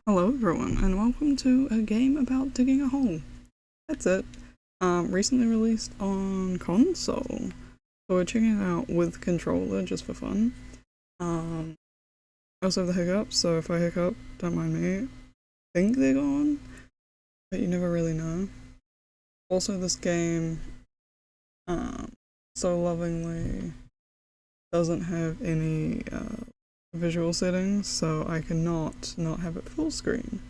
Hello everyone, and welcome to a game about digging a hole. That's it. Recently released on console. So we're checking it out with controller just for fun. I also have the hiccups, so if I hiccup, don't mind me. I think they're gone, but you never really know. Also, this game, so lovingly doesn't have any visual settings, so I cannot not have it full screen.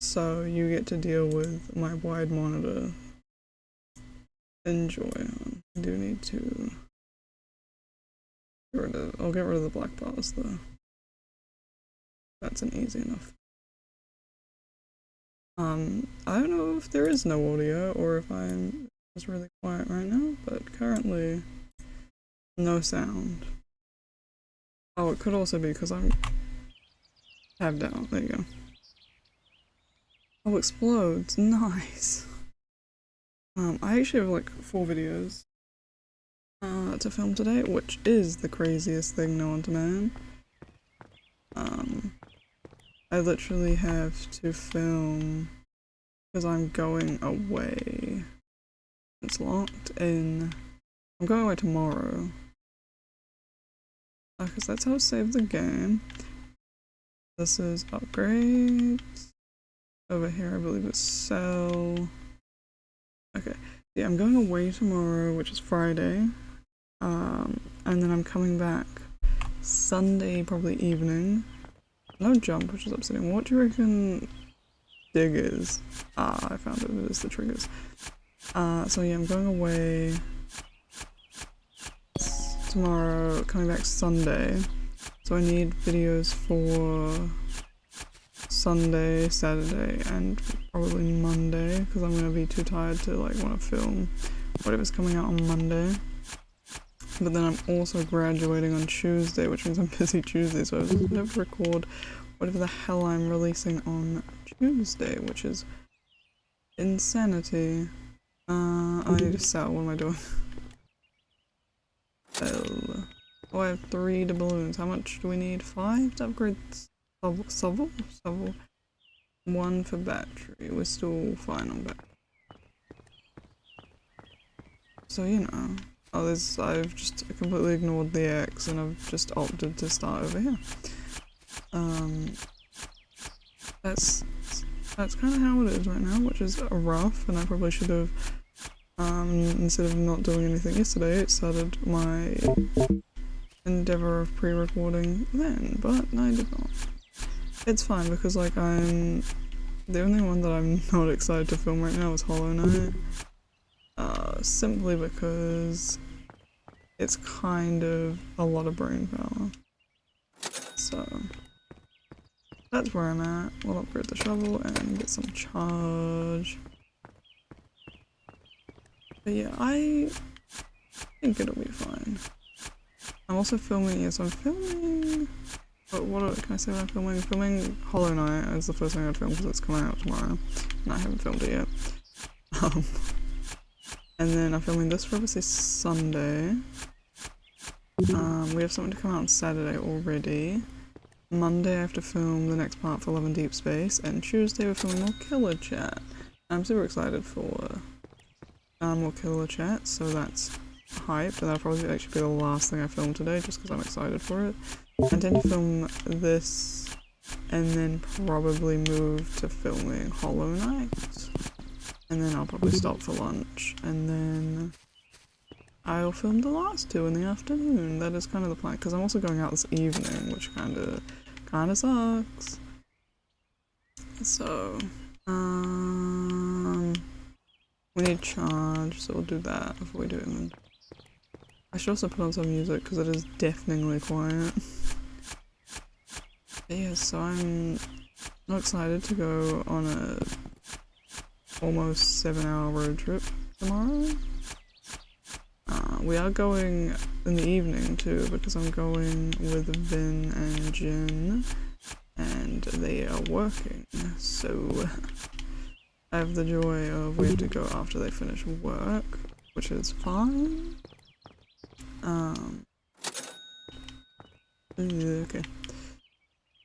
So you get to deal with my wide monitor. Enjoy. I do need to I'll get rid of the black bars though. That's an easy enough. I don't know if there is no audio or if I'm just really quiet right now, but currently no sound. Oh, it could also be because I'm tabbed out. There you go. Oh, explodes. Nice. I actually have like 4 videos to film today, which is the craziest thing known to man. I literally have to film because I'm going away. It's locked in. I'm going away tomorrow. Because that's how I save the game. This is upgrades. Over here, I believe it's sell. Okay. Yeah, I'm going away tomorrow, which is Friday. And then I'm coming back Sunday, probably evening. No jump, which is upsetting. What do you reckon dig is? Ah, I found it. It is the triggers. So yeah, I'm going away tomorrow, coming back Sunday. So I need videos for Sunday, Saturday, and probably Monday, because I'm gonna be too tired to like want to film whatever's coming out on Monday. But then I'm also graduating on Tuesday, which means I'm busy Tuesday, so I have to record whatever the hell I'm releasing on Tuesday, which is Insanity. I need to sell. What am I doing? Sell. Oh, I have 3 doubloons. How much do we need? 5 to upgrade shovel? 1 for battery. We're still fine on battery. So, you know. Oh, I've just completely ignored the X and I've just opted to start over here. That's kind of how it is right now, which is rough, and I probably should have, instead of not doing anything yesterday, it started my endeavor of pre-recording then, but I did not. It's fine because like the only one that I'm not excited to film right now is Hollow Knight. Simply because it's kind of a lot of brain power. So that's where I'm at. We'll upgrade the shovel and get some charge. But yeah, I think it'll be fine. I'm also filming, yes, I'm filming. But can I say what I'm filming? I'm filming Hollow Knight as the first thing I'd film because it's coming out tomorrow. And I haven't filmed it yet. And then I'm filming this for obviously Sunday. We have something to come out on Saturday already. Monday I have to film the next part for Love and Deep Space, and Tuesday we're filming more Killer Chat. I'm super excited for more Killer Chat, so that's hyped, and that'll probably actually be the last thing I film today just because I'm excited for it. I intend to film this and then probably move to filming Hollow Knight. And then I'll probably stop for lunch, and then I'll film the last 2 in the afternoon. That is kind of the plan, because I'm also going out this evening, which kind of sucks. So, we need charge, so we'll do that before we do it. I should also put on some music, because it is deafeningly quiet. But yeah, so I'm not excited to go on a almost 7-hour road trip tomorrow. We are going in the evening too, because I'm going with Vin and Jin, and they are working, so I have the joy of we have to go after they finish work, which is fine. Okay.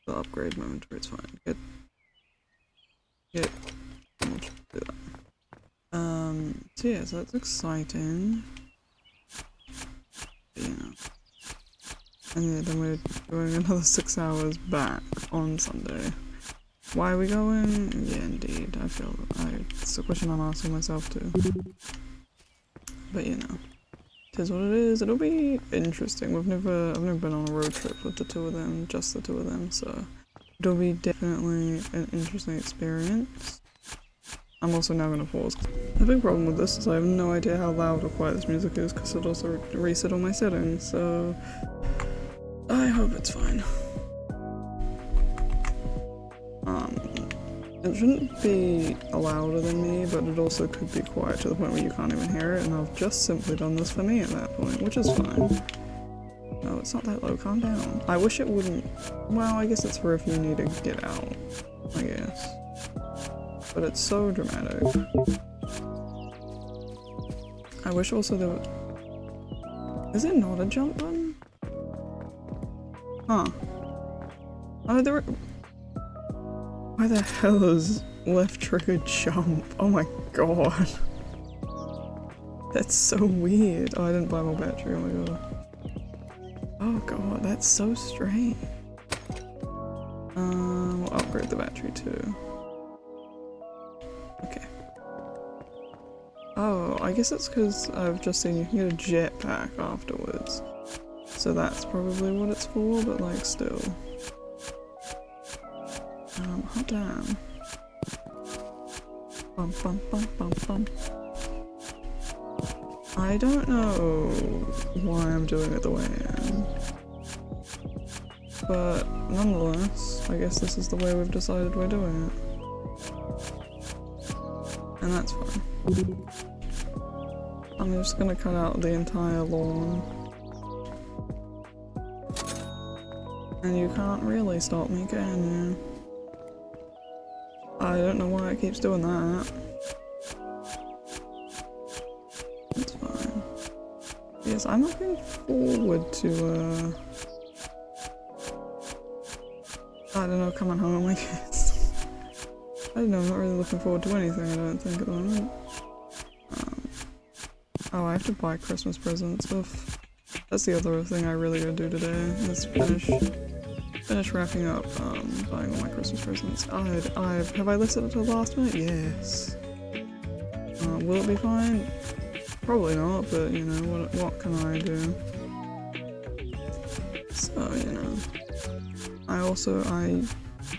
the upgrade my inventory, it's fine. Get how much do that. So yeah, so that's exciting. But, you know. And yeah, then we're doing another 6 hours back on Sunday. Why are we going? Yeah, indeed. It's a question I'm asking myself too. But you know, it is what it is. It'll be interesting. I've never been on a road trip with the two of them, just the two of them, so it'll be definitely an interesting experience. I'm also now gonna pause. The big problem with this is I have no idea how loud or quiet this music is because it also reset all my settings, so I hope it's fine. It shouldn't be louder than me, but it also could be quiet to the point where you can't even hear it, and I've just simply done this for me at that point, which is fine. No, it's not that low, calm down. I wish it wouldn't. Well, I guess it's for if you need to get out, I guess. But it's so dramatic. I wish also there was... Is it not a jump button? Huh. Oh, there were... Why the hell is left trigger jump? Oh my god. That's so weird. Oh, I didn't buy more battery, oh my god. Oh god, that's so strange. We'll upgrade the battery too. Okay. Oh, I guess it's because I've just seen you can get a jetpack afterwards. So that's probably what it's for, but like still. Hot damn. Bum bum bum bum bum. I don't know why I'm doing it the way I am. But nonetheless, I guess this is the way we've decided we're doing it. And that's fine. I'm just gonna cut out the entire lawn. And you can't really stop me, can you? I don't know why it keeps doing that. That's fine. Yes, I'm looking forward to, I don't know, coming home, I guess. I don't know, I'm not really looking forward to anything, I don't think, at the moment. Oh, I have to buy Christmas presents. Oof. That's the other thing I really gotta do today, is finish wrapping up, buying all my Christmas presents. Have I listed it to the last minute? Yes. Will it be fine? Probably not, but you know, what can I do? So, you know. I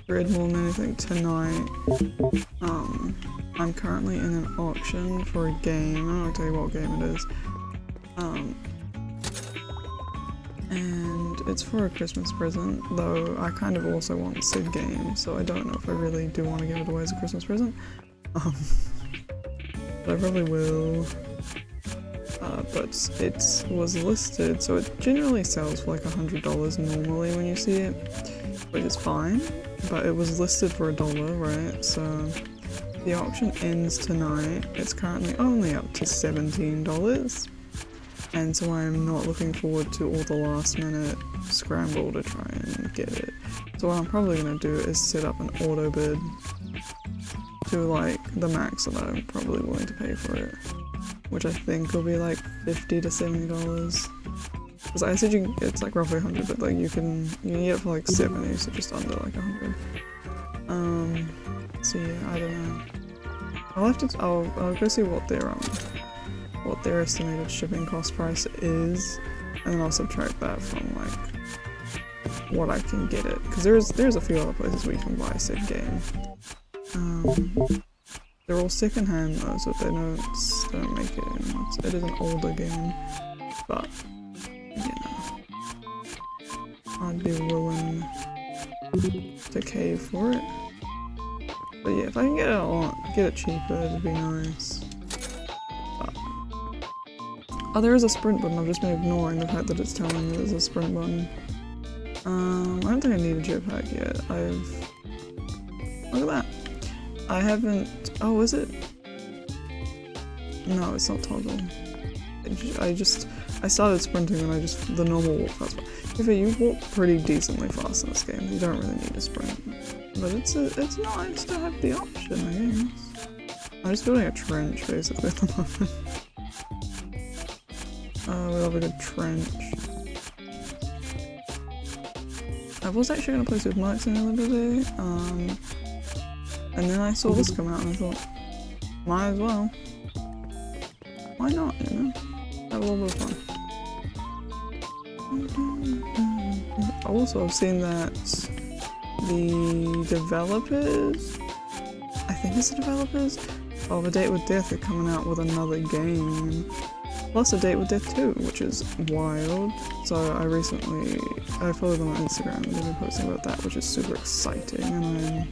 read more than anything tonight. I'm currently in an auction for a game. I don't want to tell you what game it is. And it's for a Christmas present, though I kind of also want Sid game, so I don't know if I really do want to give it away as a Christmas present. But I probably will. But it was listed, so it generally sells for like $100 normally when you see it, which is fine, but it was listed for $1, right? So the auction ends tonight. It's currently only up to $17. And so I'm not looking forward to all the last minute scramble to try and get it. So what I'm probably going to do is set up an auto bid to like the max that I'm probably willing to pay for it. Which I think will be like $50 to $70. Because I said it's like roughly 100, but like you can get it for like 70, so just under like 100. So yeah, I don't know. I'll go see what their estimated shipping cost price is, and then I'll subtract that from like what I can get it, because there's a few other places where you can buy a Sid game. They're all secondhand though, so if they don't make it, it is an older game, but you know, I'd be willing to cave for it. But yeah, if I can get it cheaper, it'd be nice. But oh, there is a sprint button. I've just been ignoring the fact that it's telling me there's a sprint button. I don't think I need a jetpack yet. Look at that. I haven't. Oh, is it? No, it's not toggle. I started sprinting and the normal walk fast. If you walk pretty decently fast in this game, you don't really need a sprint. But it's nice to have the option, I guess. I'm just building a trench basically at the moment. We love a good trench. I was actually going to play Super Mario Simulator today, and then I saw this come out and I thought, might as well. Why not, you know? Have a little bit of fun. Also, I've seen that the developers, I think it's the developers, of A Date with Death are coming out with another game. Plus A Date with Death 2, which is wild. So I followed them on Instagram and they've been posting about that, which is super exciting, and I'm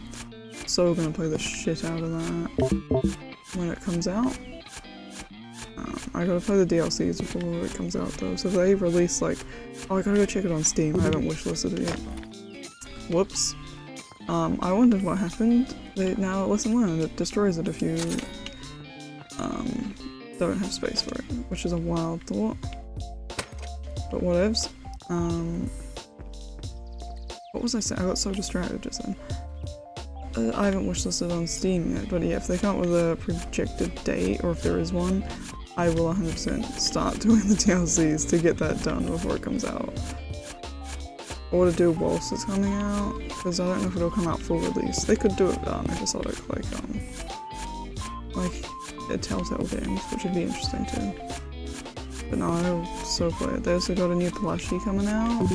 so gonna play the shit out of that when it comes out. I gotta play the DLCs before it comes out though, so they release like, oh I gotta go check it on Steam, I haven't wishlisted it yet. Whoops. I wondered what happened. Now lesson learned, it destroys it if you don't have space for it, which is a wild thought. But whatevs. What was I saying? I got so distracted just then. I haven't wishlisted on Steam yet, but yeah, if they come up with a projected date, or if there is one, I will 100% start doing the DLCs to get that done before it comes out. Or to do whilst it's coming out, because I don't know if it'll come out full release. They could do it episodic, like a Telltale games, which would be interesting too. But no, I'll so play it. They also got a new plushie coming out.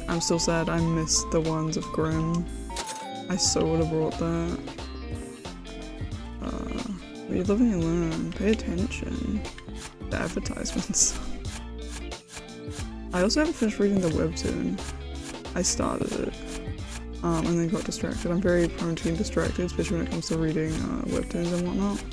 I'm still sad I missed the ones of Grimm. I so would have brought that. But you live and you learn. Pay attention. The advertisements. I also haven't finished reading the webtoon. I started it, and then got distracted. I'm very prone to getting distracted, especially when it comes to reading webtoons and whatnot.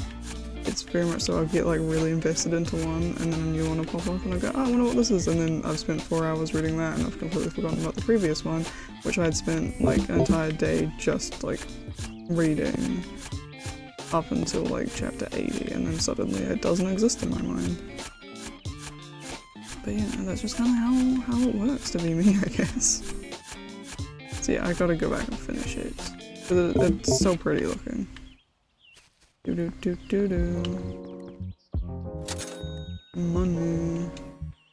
It's very much so I get like really invested into one, and then a new one will pop up and I go, oh, I wonder what this is, and then I've spent 4 hours reading that and I've completely forgotten about the previous one, which I had spent like an entire day just like reading up until like chapter 80, and then suddenly it doesn't exist in my mind. But yeah, that's just kind of how it works to be me, I guess. So yeah, I gotta go back and finish it. It's so pretty looking. Money.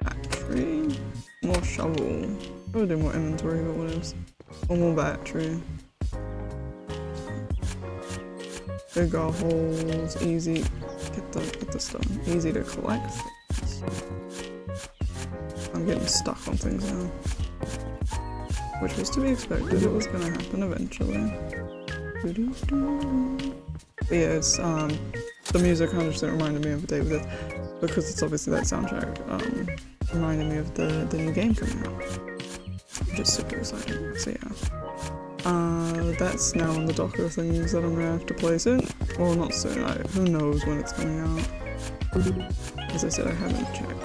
Battery. More shovel. Probably do more inventory, but what else? Or more battery. Bigger holes. Easy. Get the stone. Easy to collect things. I'm getting stuck on things now. Which was to be expected. It was gonna happen eventually. But yeah, it's the music 100% reminded me of A Date with Death, because it's obviously that soundtrack reminded me of the new game coming out, which is super exciting. So yeah, that's now on the docket of things that I'm gonna have to play soon. Well, not soon. Who knows when it's coming out? As I said, I haven't checked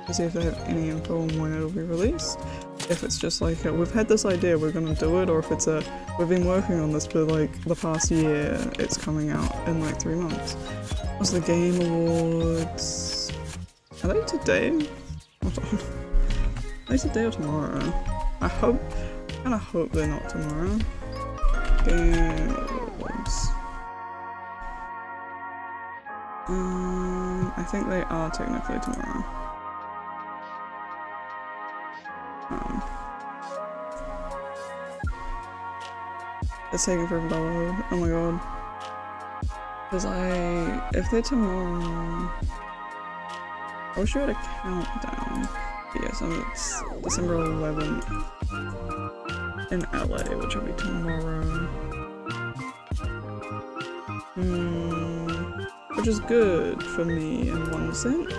to see if they have any info on when it'll be released. If it's just like we've had this idea, we're gonna do it, or if it's we've been working on this for like the past year, it's coming out in like 3 months. What's the Game Awards? Are they today? Hold on. Are they today or tomorrow? I kinda hope they're not tomorrow. Game Awards. I think they are technically tomorrow. It's taking forever to load. Oh my god. Because if they're tomorrow, I wish you had a countdown. But yes, it's December 11th in LA, which will be tomorrow. Which is good for me in one sense.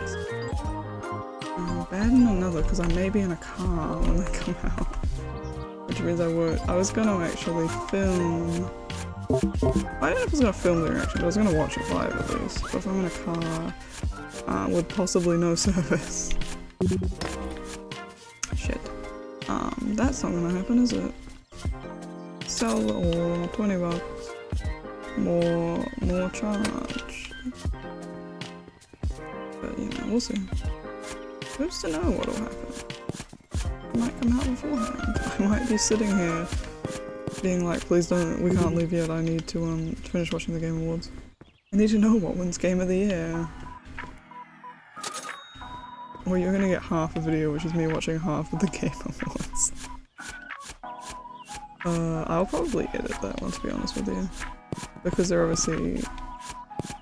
Bad in another, because I may be in a car when they come out. Which means I was gonna actually film. I don't know if I was gonna film the reaction, but I was gonna watch it live at least. But if I'm in a car, with possibly no service. Shit. That's not gonna happen, is it? Sell the ore, 20 bucks. More charge. But you know, we'll see. Who's to know what'll happen? might come out beforehand. I might be sitting here being like, please don't, we can't leave yet, I need to finish watching the Game Awards. I need to know what wins Game of the Year. Well, you're gonna get half a video, which is me watching half of the Game Awards. I'll probably edit that one, to be honest with you. Because there obviously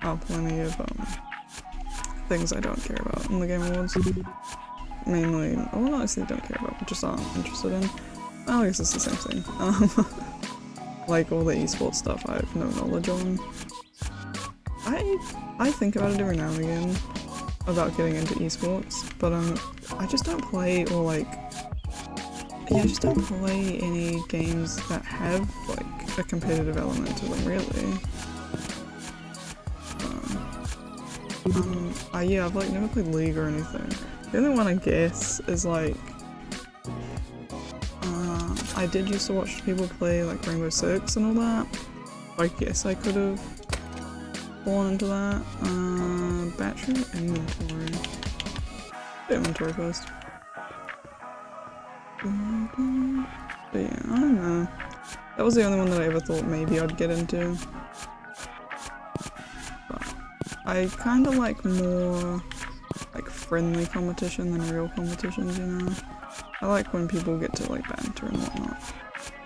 are plenty of, things I don't care about in the Game Awards. Mainly, well, not necessarily don't care about, but just aren't interested in. Well, I guess it's the same thing. Like all the esports stuff I have no knowledge on. I think about it every now and again, about getting into esports, but I just don't play, or like, yeah, I just don't play any games that have like a competitive element to them, really. Yeah, I've like never played League or anything. The only one I guess is like, I did used to watch people play like Rainbow Six and all that. I guess I could have fallen into that. Battery inventory. Inventory first. But yeah, I don't know. That was the only one that I ever thought maybe I'd get into. But I kind of like more like friendly competition than real competitions, you know? I like when people get to like banter and whatnot.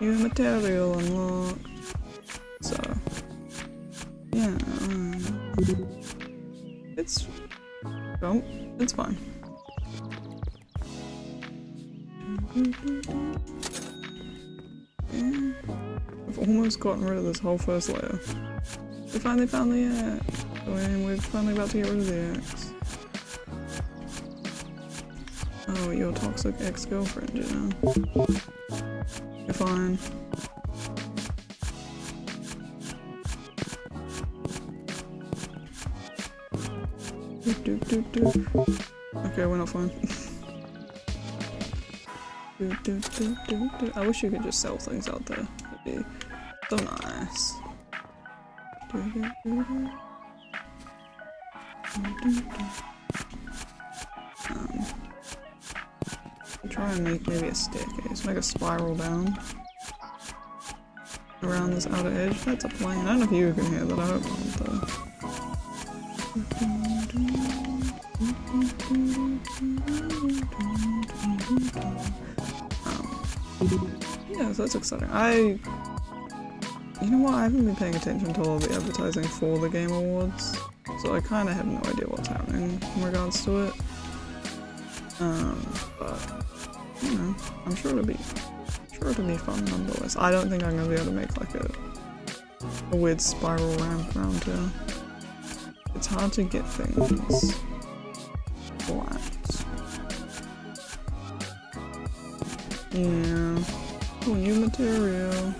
New material unlocked. So, yeah. It's fine. Yeah. I've almost gotten rid of this whole first layer. We finally found the X. And we're finally about to get rid of the X. Oh, your toxic ex-girlfriend, you know? You're fine. Okay, we're not fine. I wish you could just sell things out there. That'd be so nice. Try and make maybe a staircase, make a spiral down around this outer edge. That's a plane. I don't know if you can hear that. I hope not, though. Yeah, so that's exciting. You know what? I haven't been paying attention to all the advertising for the Game Awards, so I kind of have no idea what's happening in regards to it. But you know, I'm sure it'll be fun nonetheless. I don't think I'm gonna be able to make like a weird spiral ramp around here. It's hard to get things flat. Yeah. Oh, new material.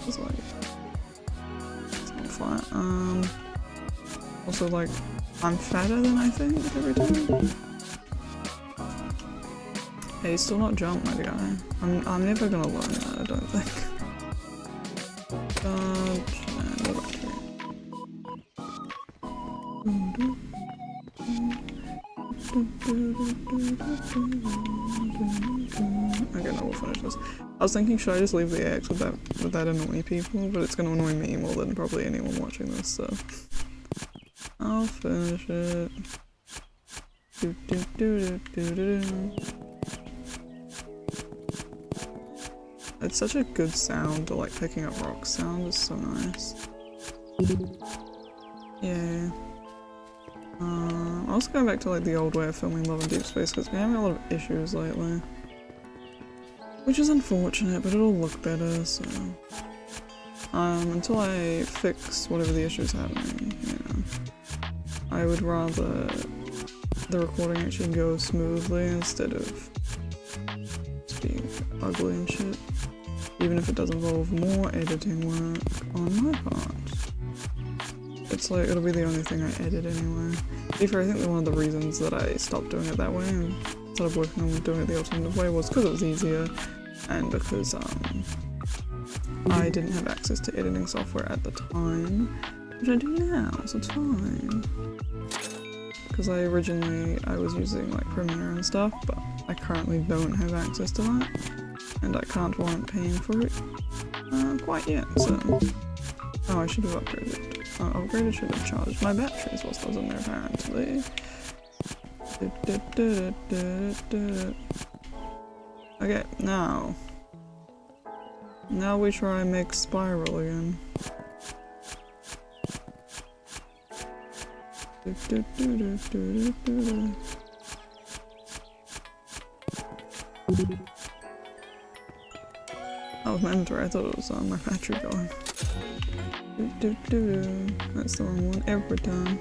It's like it's not flat. Also like I'm fatter than I think every time. Hey, still not jump, my guy. I'm never gonna learn that, I don't think. Dodge and go back here. Okay, no, we'll finish this. I was thinking, should I just leave the X? Would that annoy people? But it's gonna annoy me more than probably anyone watching this, so I'll finish it. It's such a good sound, to like picking up rock sound is so nice. Yeah. I'm also going back to like the old way of filming Love and Deep Space because we're having a lot of issues lately. Which is unfortunate, but it'll look better, so... until I fix whatever the issue's happening, you know. I would rather the recording actually go smoothly instead of just being ugly and shit. Even if it does involve more editing work on my part. It's like, it'll be the only thing I edit anyway. To be fair, I think that one of the reasons that I stopped doing it that way and started working on doing it the alternative way was because it was easier and because I didn't have access to editing software at the time, which I do now, so it's fine. because I was using like Premiere and stuff, but I currently don't have access to that, and I can't warrant paying for it quite yet, so... Oh, I should have upgraded. Upgraded should have charged my batteries whilst I was in there, apparently. Okay, now. Now we try and make Spiral again. Oh, my inventory, I thought it was my battery going. That's the wrong one every time.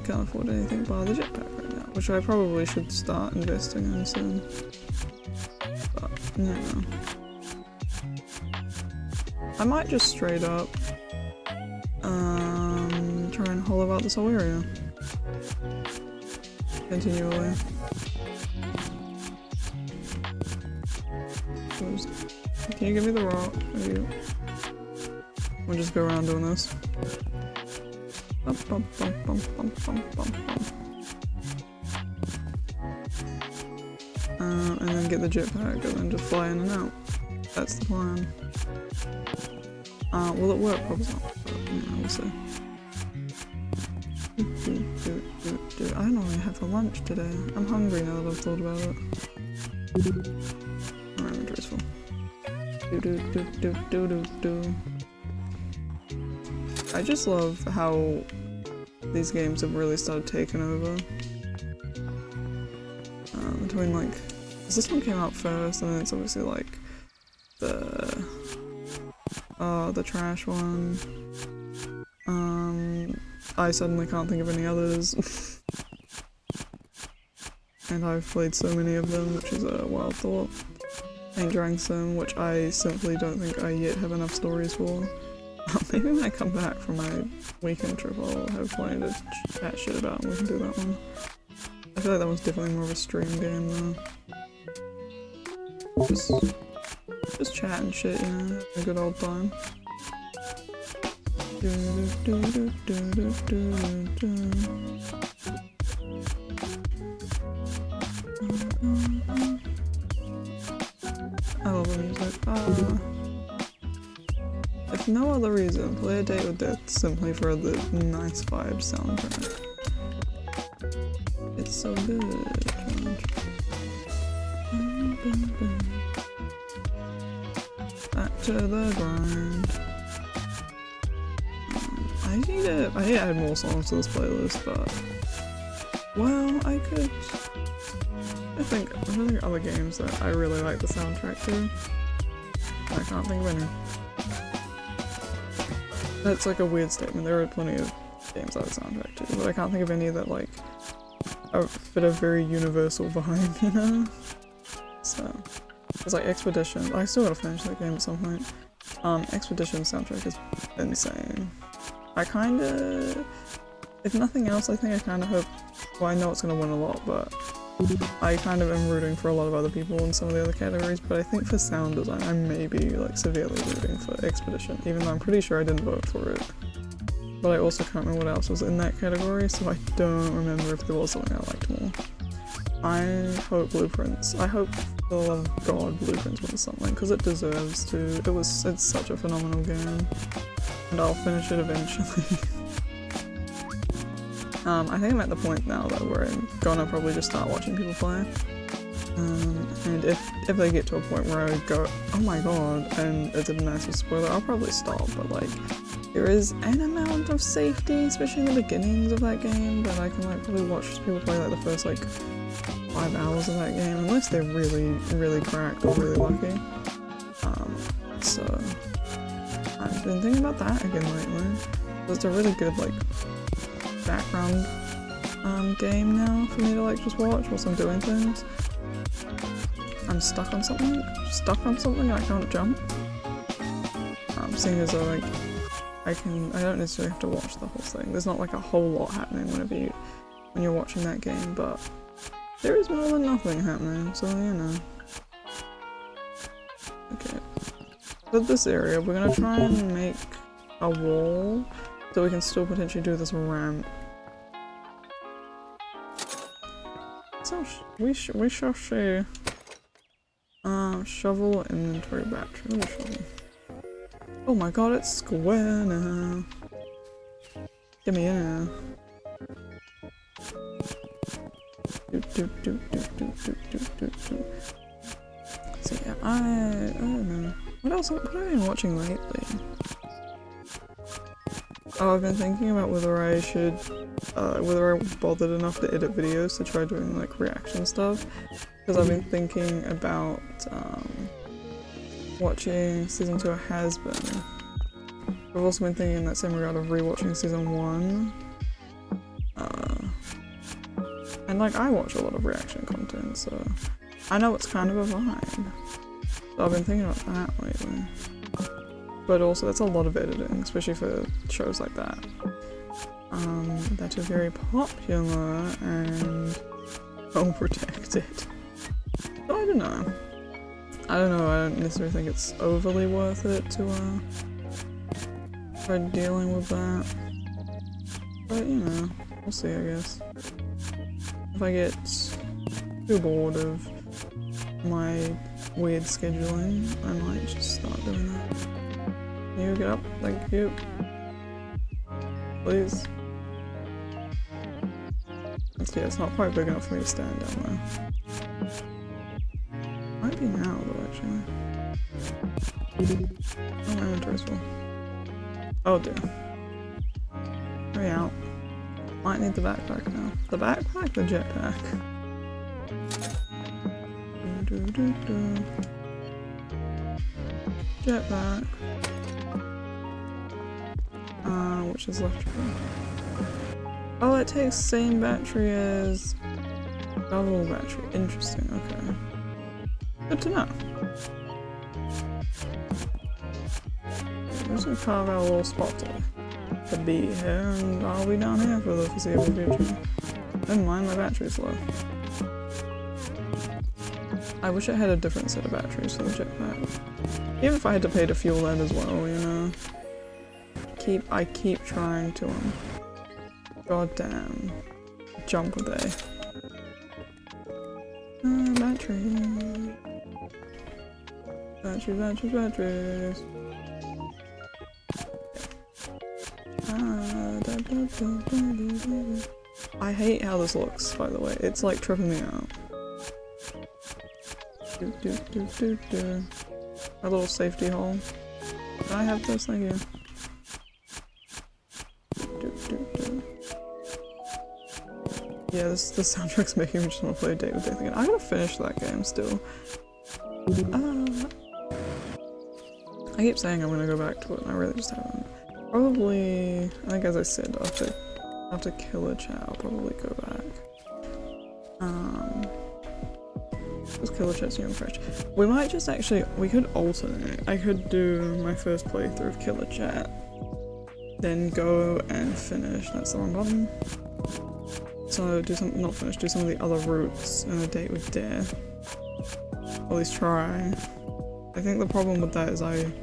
Can't afford anything bar the jetpack right now, which I probably should start investing in soon. But, you know. I might just straight up try and hollow out this whole area. Continually. Can you give me the rock? We'll just go around doing this. And then get the jetpack and then just fly in and out. That's the plan. Will it work? Probably not. But, yeah, we'll see. I don't know what I have for lunch today. I'm hungry now that I've thought about it. My inventory's full. I just love how these games have really started taking over. Between like, 'cause this one came out first, and then it's obviously like the trash one. I suddenly can't think of any others. And I've played so many of them, which is a wild thought. And drank some, which I simply don't think I yet have enough stories for. Maybe when I come back from my weekend trip I'll have plenty to chat shit about and we can do that one. I feel like that one's definitely more of a stream game though. Just chatting shit, you know, having a good old time. I love the music. If no other reason, play A Date with Death simply for the nice vibes soundtrack. It's so good. Back to the grind. I need to add more songs to this playlist, but well, I could. I think other games that I really like the soundtrack to. I can't think of any. That's like a weird statement. There are plenty of games I like the soundtrack to, but I can't think of any that like fit a very universal vibe, you know? So it's like Expedition. I still gotta finish that game at some point. Expedition soundtrack is insane. I kinda, if nothing else, I think I kinda hope, well I know it's gonna win a lot, but I kind of am rooting for a lot of other people in some of the other categories, but I think for sound design I may be like severely rooting for Expedition, even though I'm pretty sure I didn't vote for it. But I also can't remember what else was in that category, so I don't remember if there was something I liked more. I hope Blueprints. I hope for the love of God Blueprints wins something, because it deserves to. It's such a phenomenal game. And I'll finish it eventually. I think I'm at the point now though where I'm gonna probably just start watching people play. And if they get to a point where I go, oh my god, and it's a massive spoiler, I'll probably stop, but like, there is an amount of safety, especially in the beginnings of that game, that I can like probably watch people play like the first like 5 hours of that game, unless they're really, really cracked or really lucky. So I've been thinking about that again lately. It's a really good like background game now for me to like just watch whilst I'm doing things. I'm stuck on something and I can't jump. Seeing as though like I don't necessarily have to watch the whole thing. There's not like a whole lot happening when you're watching that game, but there is more than nothing happening, so you know. Okay. For this area, we're gonna try and make a wall so we can still potentially do this ramp. we shall share. Shovel, inventory, battery. What is shovel? Oh my god, it's square now. Get me in now. So yeah, I don't know. What else? What have I been watching lately? Oh, I've been thinking about whether I should, whether I bothered enough to edit videos to try doing like reaction stuff. Because I've been thinking about watching season 2 of Has Been. I've also been thinking in that same regard of rewatching season 1. And like I watch a lot of reaction content, so I know it's kind of a vibe. So I've been thinking about that lately. But also that's a lot of editing, especially for shows like that. That are very popular and well protected. So I don't know. I don't necessarily think it's overly worth it to try dealing with that. But you know, we'll see I guess. If I get too bored of my weird scheduling, I might just start doing that. Can you get up? Thank you. Please. Yeah, it's not quite big enough for me to stand down there. Might be now though, actually. Oh, my inventory's full. Oh dear. Hurry out. Might need the backpack now. The backpack? The jetpack. Jetpack. Which is left. Oh, it takes same battery as double battery. Interesting, okay. Good to know. I'm just gonna carve out a little spot to be here, and I'll be down here for the foreseeable future. Never mind, my battery's low. I wish it had a different set of batteries for the jetpack. Even if I had to pay to fuel that as well, you know. I keep trying to God damn. Jump a day. Battery. Batteries. I hate how this looks, by the way. It's like tripping me out. A little safety hole. Can I have this? Thank you. Yeah, this soundtrack's making me just want to play Day with Death again. I gotta finish that game still. I keep saying I'm gonna go back to it, and I really just haven't. Probably, I think as I said, after Killer Chat, I'll probably go back. Because Killer Chat's new and fresh. We might just actually, we could alternate. I could do my first playthrough of Killer Chat, then go and finish, that's the wrong button. So do some, not finish, do some of the other routes in A Date with Death. Or at least try. I think the problem with that is I'm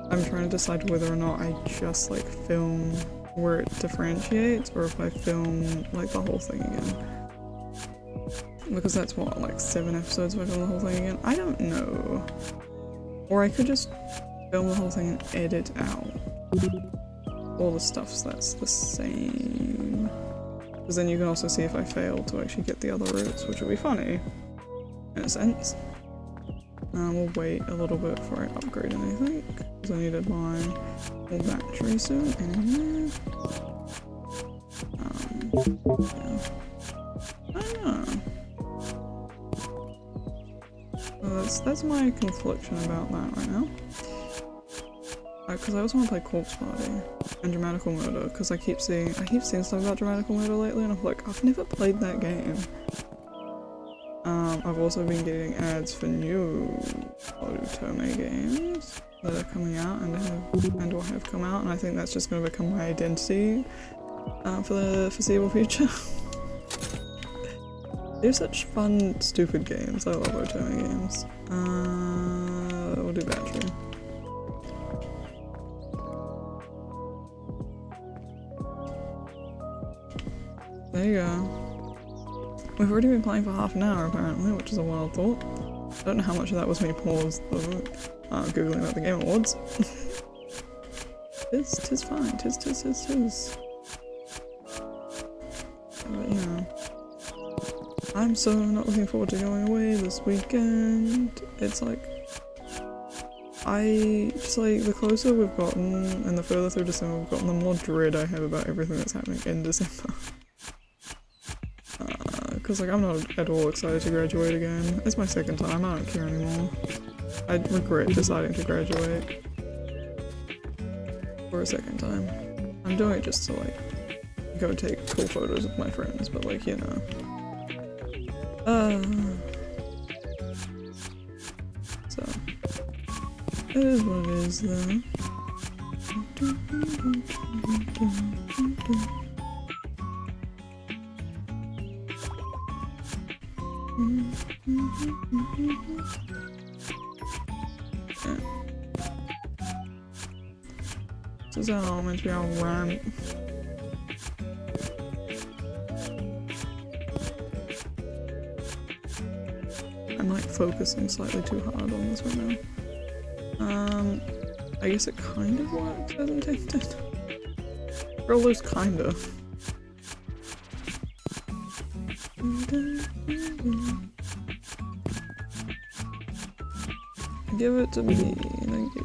trying to decide whether or not I just like film where it differentiates or if I film like the whole thing again. Because that's what, like 7 episodes if I film the whole thing again? I don't know. Or I could just film the whole thing and edit out all the stuff so that's the same. Because then you can also see if I fail to actually get the other routes, which would be funny, in a sense. We'll wait a little bit before I upgrade anything, because I needed my whole battery soon anyway. Yeah. I don't know. So that's my confliction about that right now. Because I also want to play Corpse Party and Dramatical Murder, because I keep seeing stuff about Dramatical Murder lately, and I'm like, I've never played that game. I've also been getting ads for new Otome games that are coming out and or have come out, and I think that's just going to become my identity for the foreseeable future. They're such fun, stupid games. I love Otome games. We'll do battery. There you go. We've already been playing for half an hour apparently, which is a wild thought. I don't know how much of that was me paused though, googling about the Game Awards. tis fine, tis. But yeah. I'm so not looking forward to going away this weekend. It's like, the closer we've gotten and the further through December we've gotten, the more dread I have about everything that's happening in December. Because like I'm not at all excited to graduate again. It's my second time, I don't care anymore. I regret deciding to graduate for a second time. I'm doing it just to like go take cool photos with my friends, but like, you know. So it is what it is though. Yeah. This is how meant to be our ramp. I'm like focusing slightly too hard on this right now. I guess it kind of works as intended. Rollers kind of. Give it to me, thank you.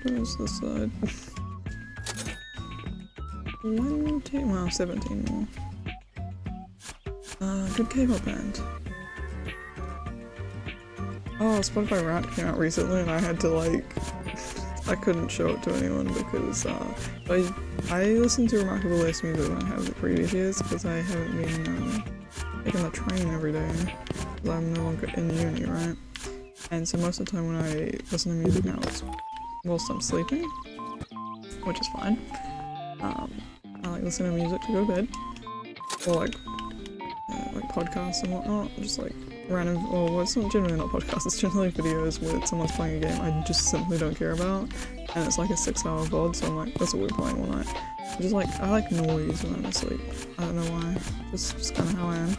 Where's the side? 20, wow, 17 more. Good K-pop band. Oh, Spotify Wrapped came out recently and I had to like, I couldn't show it to anyone because I listened to remarkably less music than I have the previous years because I haven't been taking the train every day because I'm no longer in uni, right? And so most of the time when I listen to music now it's whilst I'm sleeping, which is fine. I like listening to music to go to bed, or like podcasts and whatnot, just like random, or well, it's not generally not podcasts, it's generally videos where someone's playing a game I just simply don't care about, and it's like a 6-hour VOD, so I'm like, that's what we're playing all night. Just like, I like noise when I'm asleep, I don't know why, just kind of how I am.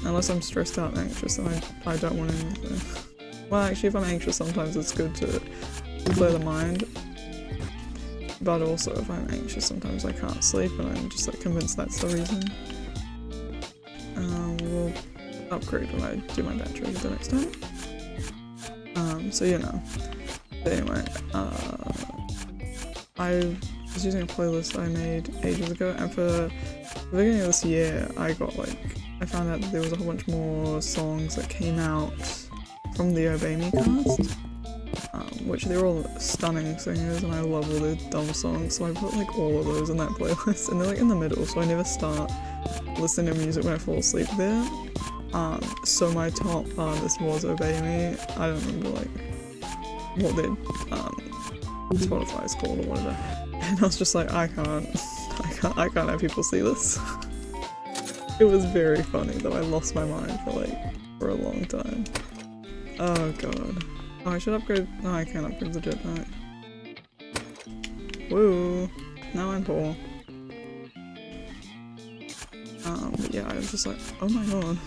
Unless I'm stressed out and anxious, then I don't want anything. Well, actually, if I'm anxious, sometimes it's good to clear the mind. But also, if I'm anxious, sometimes I can't sleep, and I'm just like convinced that's the reason. We'll upgrade when I do my battery the next time. So you know. But anyway, I was using a playlist I made ages ago, and for the beginning of this year, I found out that there was a whole bunch more songs that came out from the Obey Me cast, which they're all stunning singers and I love all their dumb songs, so I put like all of those in that playlist, and they're like in the middle, so I never start listening to music when I fall asleep there. So my top artist was Obey Me. I don't remember like what their Spotify is called or whatever, and I was just like, I can't have people see this. It was very funny though, I lost my mind for a long time. Oh god. Oh, I should upgrade. No, I can't upgrade the jetpack. Woo! Now I'm poor. But yeah, I was just like, oh my god.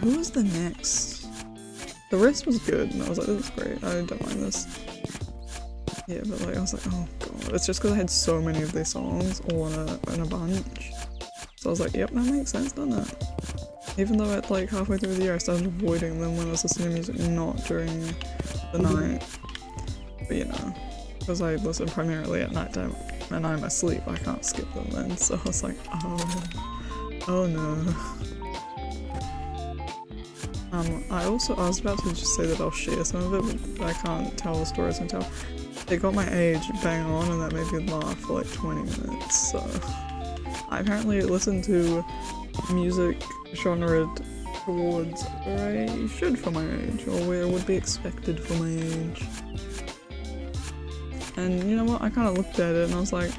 Who was the next? The rest was good, and I was like, this is great, I don't mind this. Yeah, but like, I was like, oh god. It's just because I had so many of their songs all in a bunch. So I was like, yep, that makes sense, doesn't it? Even though at like halfway through the year I started avoiding them when I was listening to music, not during the night. But you know, because I listen primarily at night time and I'm asleep, I can't skip them then. So I was like, oh no. I was about to just say that I'll share some of it, but I can't tell the stories until it got my age bang on, and that made me laugh for like 20 minutes, so. I apparently listen to music genre towards where I should for my age, or where it would be expected for my age. And you know what, I kind of looked at it and I was like,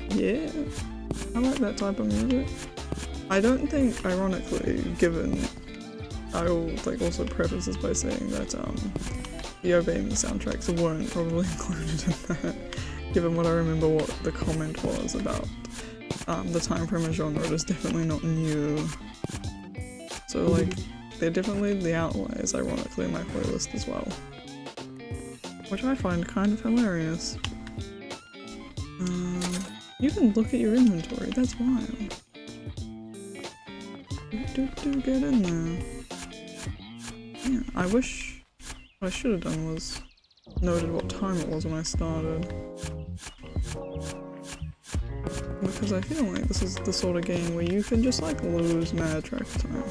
yeah, I like that type of music. I don't think, ironically, given, I will like also preface this by saying that the Obey Me soundtracks weren't probably included in that, given what I remember what the comment was about the time frame and genre is definitely not new. So like, they're definitely the outliers, ironically, in my playlist as well. Which I find kind of hilarious. You can look at your inventory, that's wild. Get in there. Yeah, I wish what I should have done was noted what time it was when I started. Because I feel like this is the sort of game where you can just like lose mad track of time.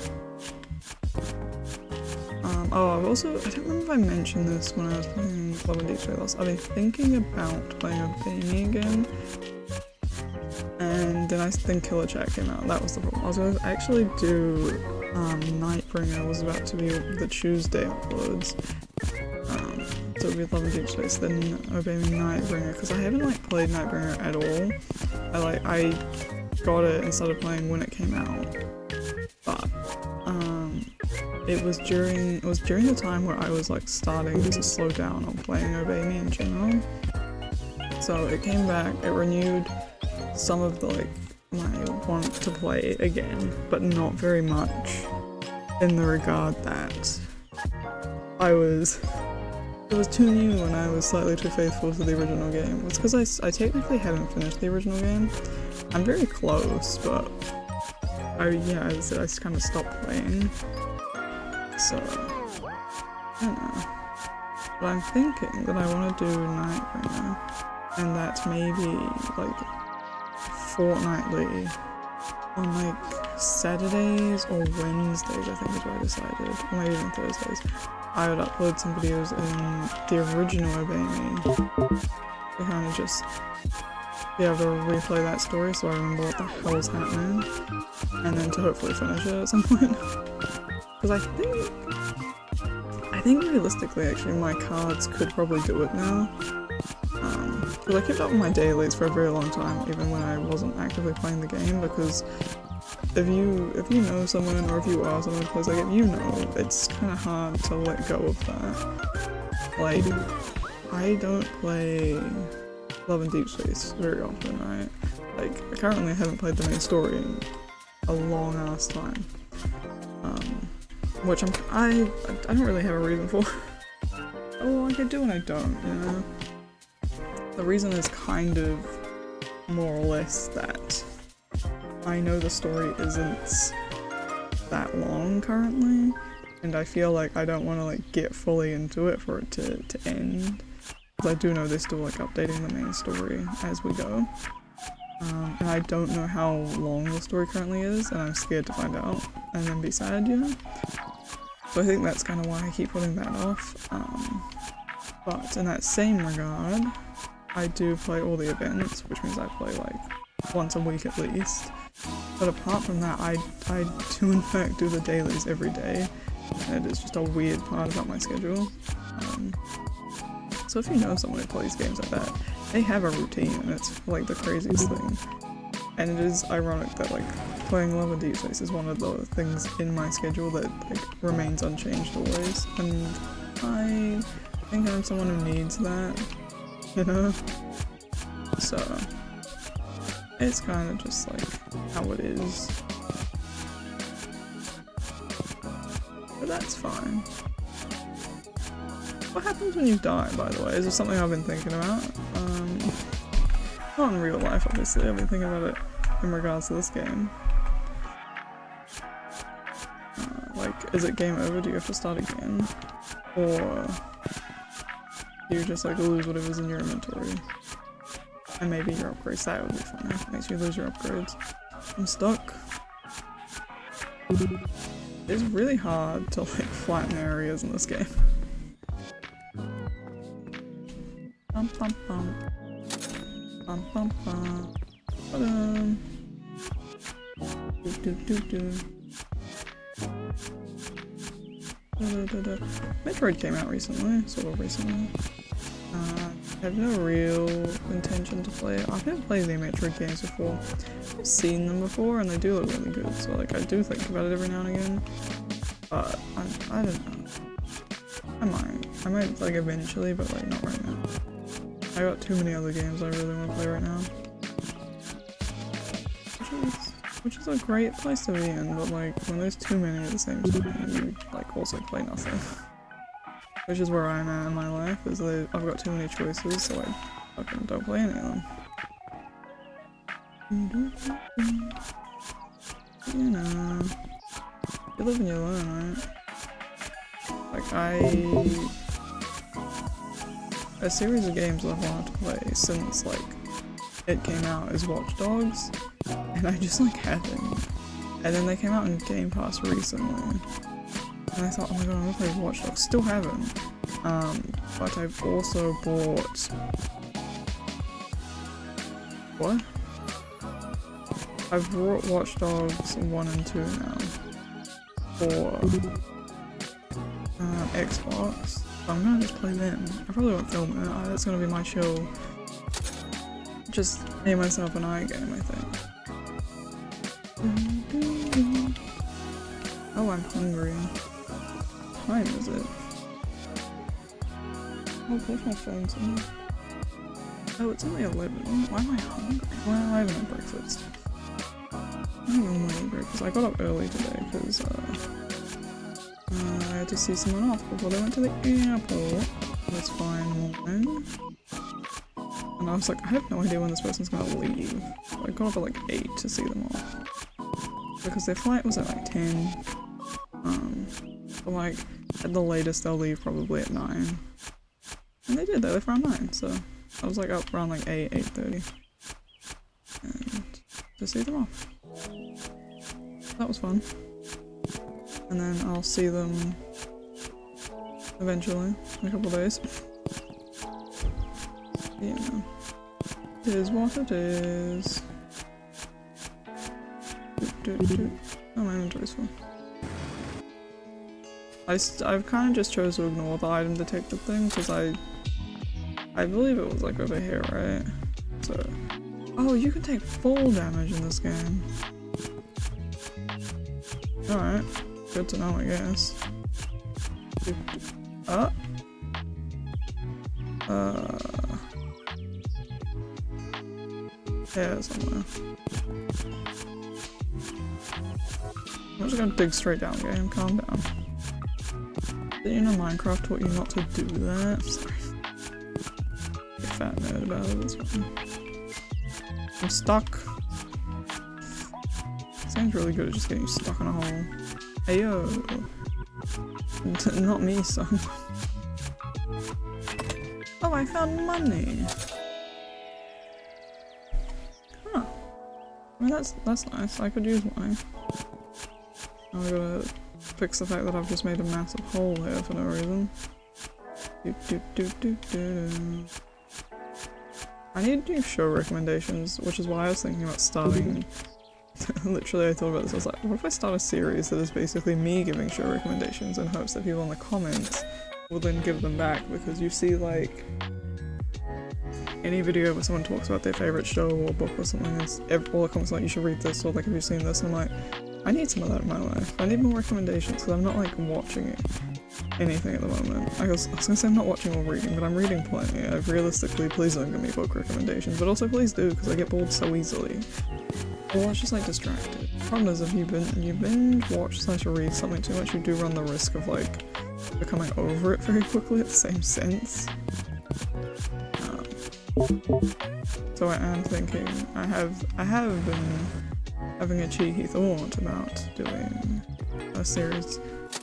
Oh, I've also, I don't remember if I mentioned this when I was playing Love and Deep Space Lost. I've been thinking about playing Obey again. And then Killer Chat came out, that was the problem. I was going to actually do Nightbringer was about to be the Tuesday uploads. So it would be Love and Deep Space, then Obey Me Nightbringer, because I haven't like played Nightbringer at all. I got it and started playing when it came out. But it was during the time where I was like starting to slow down on playing Obey Me in general. So it came back, it renewed some of the like my want to play again, but not very much in the regard that it was too new and I was slightly too faithful to the original game. It's because I technically haven't finished the original game. I'm very close, but as I said, I just kind of stopped playing. So, I don't know. But I'm thinking that I want to do Nightbringer, and that's maybe like fortnightly on like Saturdays or Wednesdays, I think is what I decided, or maybe even Thursdays. I would upload some videos in the original Obey Me to kind of just be able to replay that story so I remember what the hell's happening, and then to hopefully finish it at some point. Because I think realistically actually my cards could probably do it now. Because I kept up with my dailies for a very long time, even when I wasn't actively playing the game, because if you know someone, or if you are someone who plays the game, you know it's kind of hard to let go of that. Like, I don't play Love and Deep Space very often, right? Like, currently I haven't played the main story in a long ass time. Which I don't really have a reason for. Oh, like I do and I don't, you know? The reason is kind of more or less that I know the story isn't that long currently, and I feel like I don't want to like get fully into it for it to end. Because I do know they're still like updating the main story as we go. And I don't know how long the story currently is, and I'm scared to find out and then be sad, you know? So I think that's kind of why I keep putting that off. But in that same regard, I do play all the events, which means I play like once a week at least. But apart from that, I do in fact do the dailies every day, and it is just a weird part about my schedule. So if you know someone who plays games like that, they have a routine, and it's like the craziest thing. And it is ironic that like playing Love and Deep Space is one of the things in my schedule that like remains unchanged always, and I think I'm someone who needs that, you know? So it's kind of just like how it is. But that's fine. What happens when you die, by the way? Is this something I've been thinking about? Not in real life, obviously. I've been thinking about it in regards to this game. Like, is it game over? Do you have to start again? Or do you just like lose whatever's in your inventory? And maybe your upgrades, that would be fun. Makes you lose your upgrades. I'm stuck. It's really hard to like flatten areas in this game. Bum bum bum. Bum bum bum. Ba-dum. Do do do do. Metroid came out recently, sort of recently. I have no real intention to play it. I've never played the Metroid games before. I've seen them before and they do look really good, so like I do think about it every now and again. But I don't know. I might like eventually, but like not right now. I got too many other games I really want to play right now. Which is a great place to be in, but like when there's too many at the same time, you like also play nothing. Which is where I'm at in my life, is that I've got too many choices, so I fucking don't play any of them. You know, you live and you learn, right? Like a series of games I've wanted to play since like it came out is Watch Dogs, and I just like haven't. And then they came out in Game Pass recently, and I thought, oh my god, I'm gonna play Watch Dogs. Still haven't. But I've also bought... What? I've bought Watch Dogs 1 and 2 now for Xbox. So I'm gonna just play them. I probably won't film it. That's gonna be my chill. Just name myself an eye game, I think. Oh, I'm hungry. What time is it? Oh, of course my phone's on. Oh, it's only 11. Why am I hungry? Well, I haven't had breakfast. I don't normally eat breakfast. I got up early today because I had to see someone off before they went to the airport. It was fine morning. And I was like, I have no idea when this person's gonna leave. So I got up at like 8 to see them off. Because their flight was at like 10. So like, at the latest they'll leave probably at 9. And they did, they left around 9, so I was like up around like 8, 8:30. And to see them off. That was fun. And then I'll see them eventually, in a couple of days. Yeah. It is what it is. Oh, my inventory's full. I've kind of just chose to ignore the item detected thing because I believe it was like over here, right? So, oh, you can take full damage in this game. Alright, good to know, I guess. Yeah, somewhere. I'm just gonna dig straight down, game. Calm down. Did you know Minecraft taught you not to do that? Sorry. You're a fat nerd about it, that's fine. I'm stuck. Sounds really good at just getting stuck in a hole. Ayo. Not me, son. Oh, I found money. Huh. I mean, that's nice. I could use money. Now I gotta fix the fact that I've just made a massive hole here for no reason. I need to do show recommendations, which is why I was thinking about starting. Literally, I thought about this. I was like, what if I start a series that is basically me giving show recommendations in hopes that people in the comments will then give them back? Because you see, like, any video where someone talks about their favorite show or book or something, all the comments are like, you should read this, or like, have you seen this? And I'm like, I need some of that in my life. I need more recommendations because I'm not like watching anything at the moment. I was gonna say I'm not watching or reading, but I'm reading plenty. Realistically, please don't give me book recommendations, but also please do because I get bored so easily. Or it's just like distracted. The problem is if you binge watch / read something too much, you do run the risk of like becoming over it very quickly at the same sense. So I am thinking, I have been having a cheeky thought about doing a series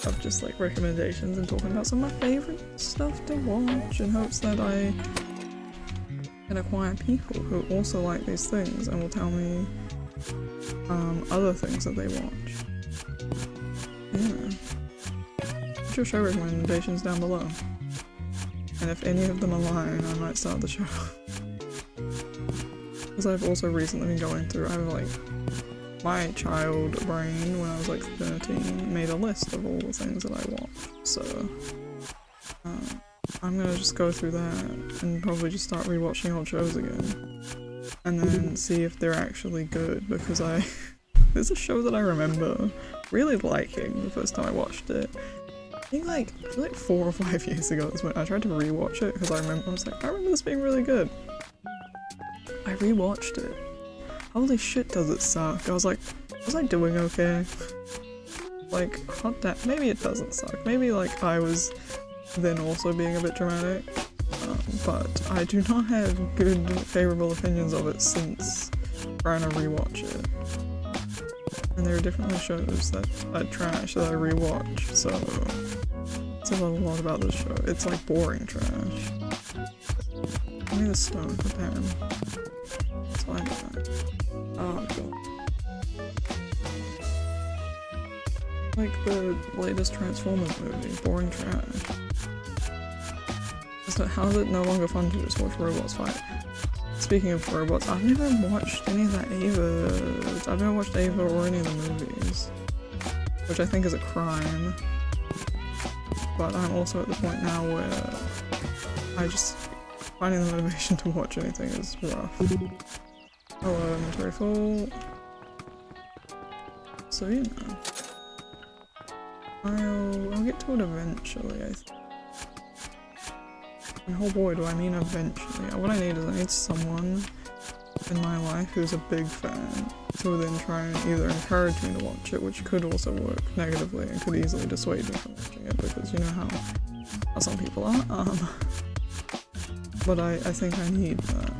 of just like recommendations and talking about some of my favorite stuff to watch in hopes that I can acquire people who also like these things and will tell me other things that they watch. Yeah. Put your show recommendations down below. And if any of them align, I might start the show. Because I've also recently been going through, I have like, my child brain when I was like 13 made a list of all the things that I watched. So, I'm gonna just go through that and probably just start rewatching old shows again. And then see if they're actually good, because there's a show that I remember really liking the first time I watched it. think like 4 or 5 years ago is when I tried to rewatch it because I remember this being really good. I rewatched it. Holy shit, does it suck? I was like, was I doing okay? Like, hot damn, maybe it doesn't suck. Maybe like I was then also being a bit dramatic. But I do not have good, favourable opinions of it since trying to rewatch it. And there are definitely shows that I trash that I rewatch, so it says a lot about this show. It's like boring trash. I need a stone for Pam. That's why I do that. Oh god. Like the latest Transformers movie, boring trash. How is it no longer fun to just watch robots fight? Speaking of robots, I've never watched any of that Ava. I've never watched Ava or any of the movies, which I think is a crime. But I'm also at the point now where I just finding the motivation to watch anything is rough. Hello, inventory full. So you know, I'll get to it eventually, I think. And oh boy, do I mean eventually. What I need is I need someone in my life who's a big fan to then try and either encourage me to watch it, which could also work negatively and could easily dissuade me from watching it because you know how some people are. But I think I need that.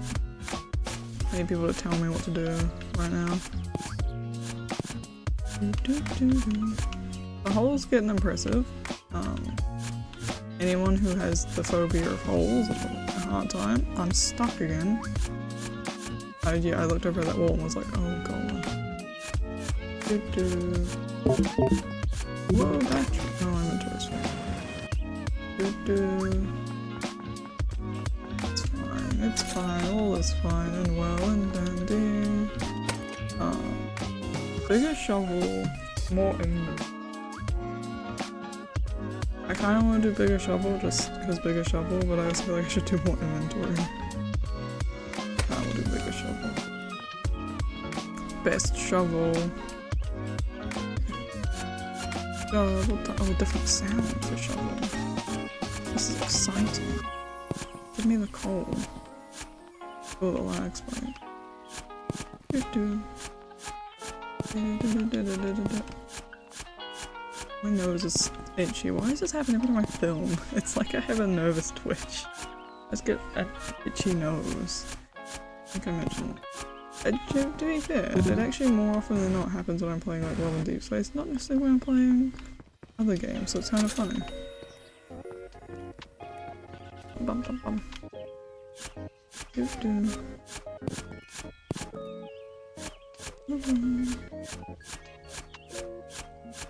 I need people to tell me what to do right now. The hole's getting impressive. Anyone who has the phobia of holes is having a hard time. I'm stuck again. I looked over at that wall and was like, oh god. Whoa, battery. No, I'm interested. It's fine, all is fine and well and dandy. Bigger shovel, more inventory. I kinda wanna do bigger shovel just because bigger shovel, but I also feel like I should do more inventory. I will do bigger shovel. Best shovel. Oh, different sound for shovel. This is exciting. Give me the coal. Oh, the lag spike. My nose is itchy. Why is this happening every time I film? It's like I have a nervous twitch. I just get an itchy nose. I think I mentioned. To be fair, it actually more often than not happens when I'm playing like Love and Deep Space, not necessarily when I'm playing other games, so it's kind of funny. Bum bum bum.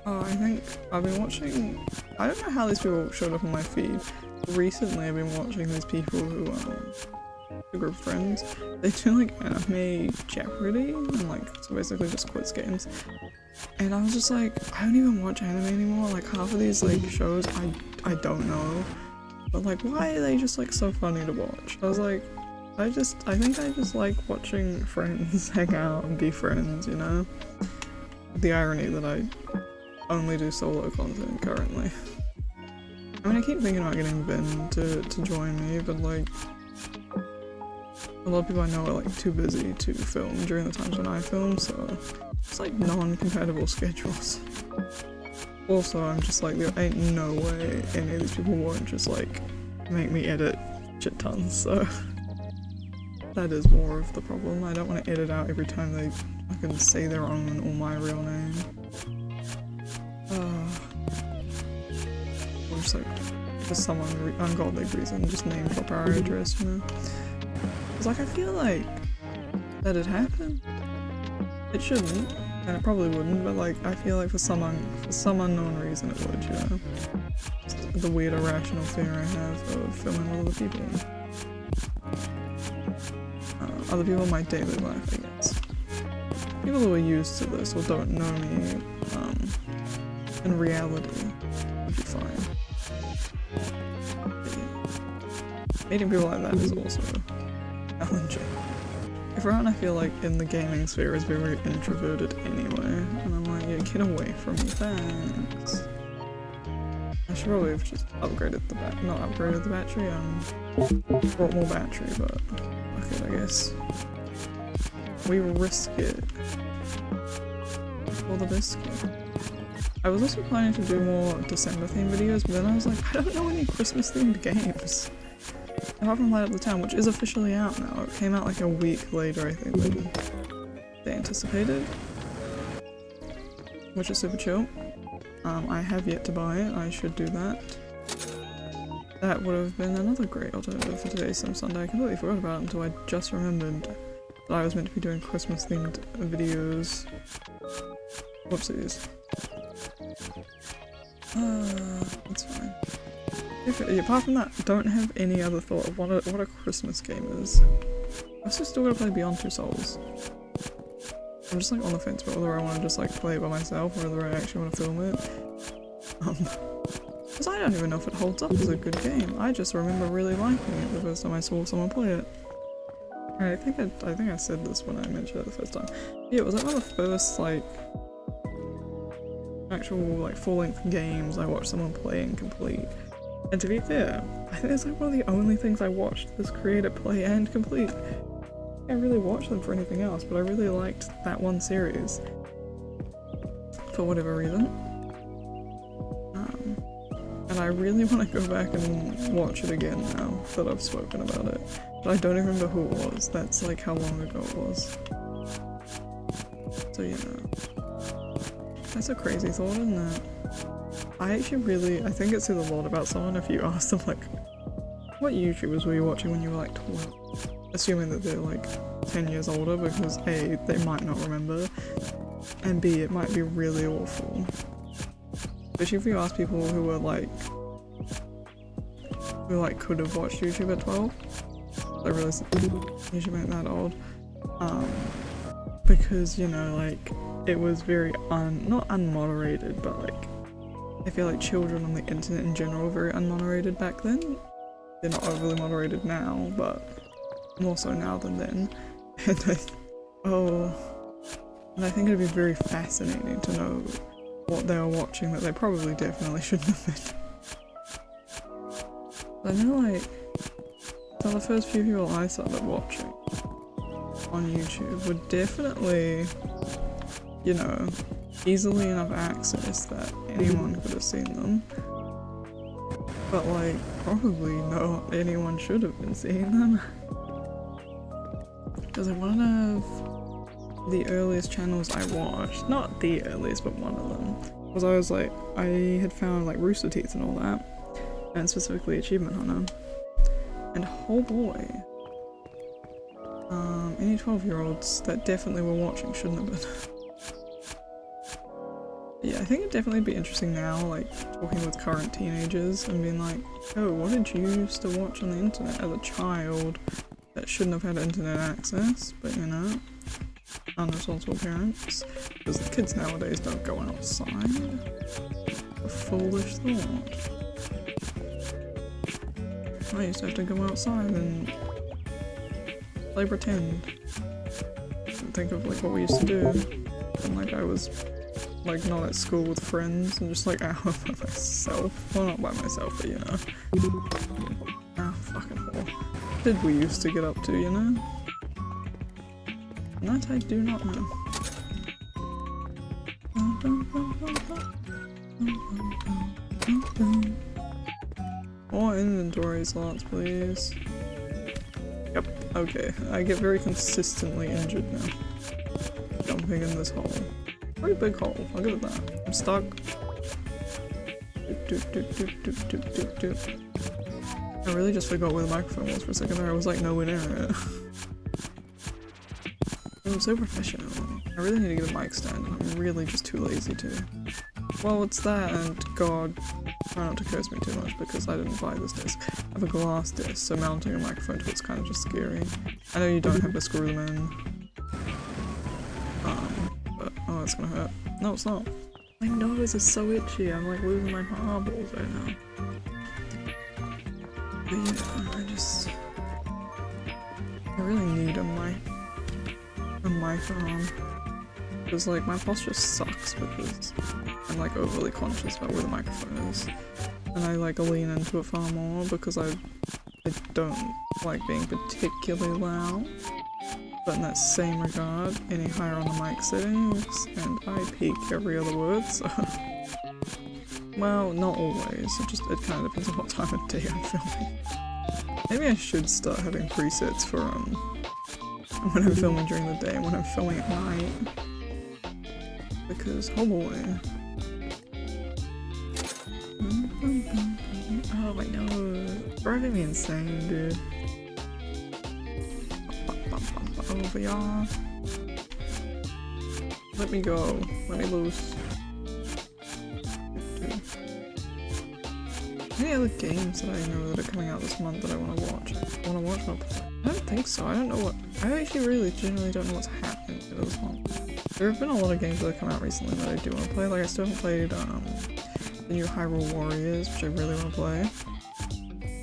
Oh, I think I've been watching, I don't know how these people showed up on my feed. Recently I've been watching these people who, a group of friends, they do like anime Jeopardy and like, so basically just quiz games. And I was just like, I don't even watch anime anymore, like half of these like shows I don't know. But like, why are they just like so funny to watch? I was like, I think I just like watching friends hang out and be friends, you know? The irony that I only do solo content currently. I mean, I keep thinking about getting Ben to join me, but like, a lot of people I know are like too busy to film during the times when I film, so it's like non-compatible schedules. Also, I'm just like, there ain't no way any of these people won't just like make me edit shit tons, so that is more of the problem. I don't want to edit out every time they fucking say their own or my real name. Or just like, for some ungodly reason, just name drop our address, you know? It's like, I feel like that'd happen. It shouldn't, and it probably wouldn't, but like, I feel like for some unknown reason it would, you know? Just the weird irrational fear I have of filming with other people. Other people in my daily life, I guess. People who are used to this or don't know me, in reality, would be fine. But yeah. Meeting people like that is also challenging. Everyone I feel like in the gaming sphere is very introverted anyway, and I'm like, yeah, get away from me, thanks. I should probably have just upgraded the not upgraded the battery, brought more battery, but fuck it, I guess. We risk it for the biscuit. I was also planning to do more December themed videos, but then I was like, I don't know any Christmas themed games. Apart from Light Up the Town, which is officially out now. It came out like a week later, I think, than they anticipated. Which is super chill. I have yet to buy it, I should do that. That would have been another great alternative for today's Sim Sunday. I completely forgot about it until I just remembered that I was meant to be doing Christmas themed videos. Whoopsies. That's fine. Apart from that, don't have any other thought of what a Christmas game is. I also still gotta play Beyond Two Souls. I'm just like on the fence about whether I want to just like play it by myself or whether I actually want to film it. Because I don't even know if it holds up as a good game. I just remember really liking it the first time I saw someone play it. I think I said this when I mentioned it the first time. Yeah, it was like one of the first like actual like full-length games I watched someone play and complete. And to be fair, I think it's like one of the only things I watched this creator play and complete. I didn't really watch them for anything else, but I really liked that one series for whatever reason. And I really want to go back and watch it again now that I've spoken about it. But I don't even remember who it was. That's like how long ago it was. So yeah. That's a crazy thought, isn't it? I think it says a lot about someone if you ask them like, what YouTubers were you watching when you were like 12? Assuming that they're like 10 years older, because A, they might not remember, and B, it might be really awful. Especially if you ask people who could have watched YouTube at 12. I realize YouTube ain't that old. Because, you know, like, it was very not unmoderated, but like, I feel like children on the internet in general were very unmoderated back then. They're not overly moderated now, but more so now than then. And I think it'd be very fascinating to know what they were watching that they probably definitely shouldn't have been. I know, like, so the first few people I started watching on YouTube were definitely, you know, easily enough access that anyone could have seen them. But like, probably not anyone should have been seeing them. Because like one of the earliest channels I watched, not the earliest, but one of them, was I had found like Rooster Teeth and all that, and specifically Achievement Hunter. And oh boy, any 12-year-olds that definitely were watching shouldn't have been. Yeah, I think it'd definitely be interesting now, like, talking with current teenagers and being like, oh, what did you used to watch on the internet as a child that shouldn't have had internet access, but you know, unresponsible parents? Because the kids nowadays don't go outside. A foolish thought. I used to have to go outside and play pretend. And think of like what we used to do. And like I was like not at school with friends and just like out by myself. Well, not by myself, but you know. Ah, fucking hell. What did we used to get up to, you know? And that I do not know. More inventory slots, please. Yep, okay. I get very consistently injured now. Jumping in this hole. Pretty big hole, I'll give it that. I'm stuck. I really just forgot where the microphone was for a second there. I was like nowhere near it. I'm so professional. I really need to get a mic stand and I'm really just too lazy to. Well, it's that, and God, try not to curse me too much because I didn't buy this disc. I have a glass disc, so mounting a microphone to it's kind of just scary. I know you don't have to screw them in. But, oh, it's gonna hurt. No, it's not. My nose is so itchy, I'm like losing my marbles right now. But yeah, I really need a mic arm. Because like my posture sucks because I'm like overly conscious about where the microphone is. and I like lean into it far more because I don't like being particularly loud. But in that same regard, any higher on the mic settings, and I peak every other word, so... Well, not always, it kind of depends on what time of day I'm filming. Maybe I should start having presets for, when I'm filming during the day and when I'm filming at night. Because, oh boy. Oh my nose, driving me insane, dude. Over y'all. Let me go. Let me loose. Any other games that I know that are coming out this month that I want to watch? I don't think so. I don't know what. I actually really genuinely don't know what's happening this month. There have been a lot of games that have come out recently that I do want to play. Like I still haven't played the new Hyrule Warriors, which I really want to play.